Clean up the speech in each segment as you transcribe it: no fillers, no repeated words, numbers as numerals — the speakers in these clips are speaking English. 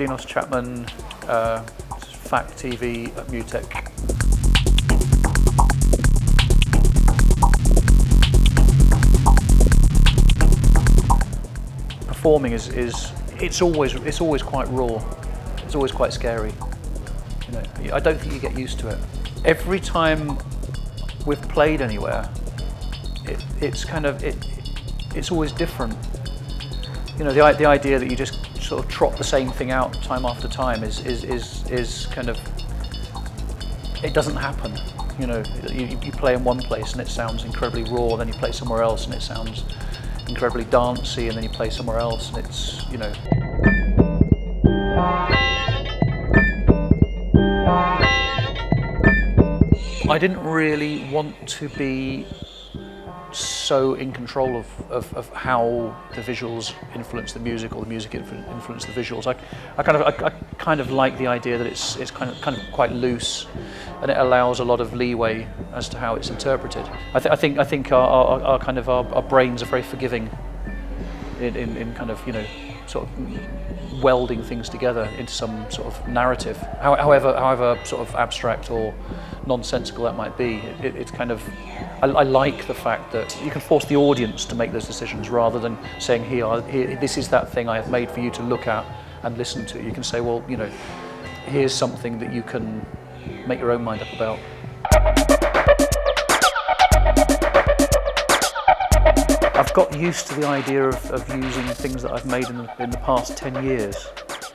Dinos Chapman, Fact TV at MUTEK. Performing it's always quite raw. It's always quite scary. You know, I don't think you get used to it. Every time we've played anywhere, it's always different. You know, the idea that you just sort of trot the same thing out time after time is kind of, it doesn't happen. You know, you play in one place and it sounds incredibly raw, then you play somewhere else and it sounds incredibly dancey, and then you play somewhere else and it's, you know. I didn't really want to be so in control of how the visuals influence the music, or the music influence the visuals. I kind of like the idea that it's kind of quite loose, and it allows a lot of leeway as to how it's interpreted. I think our brains are very forgiving in kind of, you know, sort of welding things together into some sort of narrative, however sort of abstract or nonsensical that might be. It's kind of, I like the fact that you can force the audience to make those decisions rather than saying, here, this is that thing I have made for you to look at and listen to. You can say, well, you know, here's something that you can make your own mind up about. I've got used to the idea of using things that I've made in the past 10 years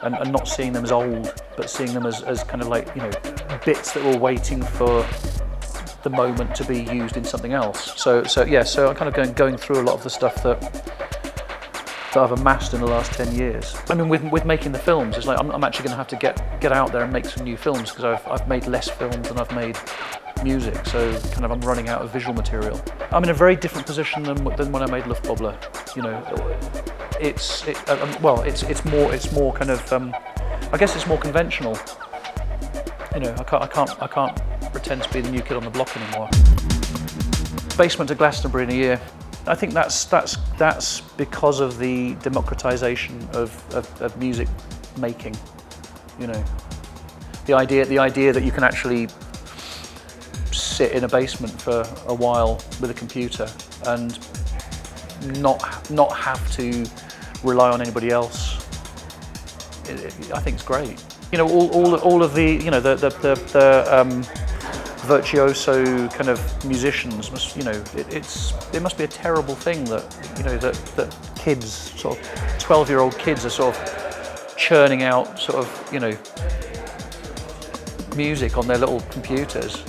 and not seeing them as old, but seeing them as kind of like, you know, bits that were waiting for the moment to be used in something else. So I'm kind of going through a lot of the stuff that I've amassed in the last 10 years. I mean, with making the films, it's like I'm actually going to have to get out there and make some new films, because I've made less films than I've made music, so kind of I'm running out of visual material. I'm in a very different position than when I made Luftwobbler. You know, it's more kind of, I guess it's more conventional. You know, I can't pretend to be the new kid on the block anymore. Basement to Glastonbury in a year. I think that's because of the democratization of music making. You know, the idea that you can actually sit in a basement for a while with a computer and not have to rely on anybody else. I think it's great. You know, all of the, you know, the virtuoso kind of musicians must, you know, it must be a terrible thing that, you know, that kids, sort of 12-year-old kids, are sort of churning out sort of, you know, music on their little computers.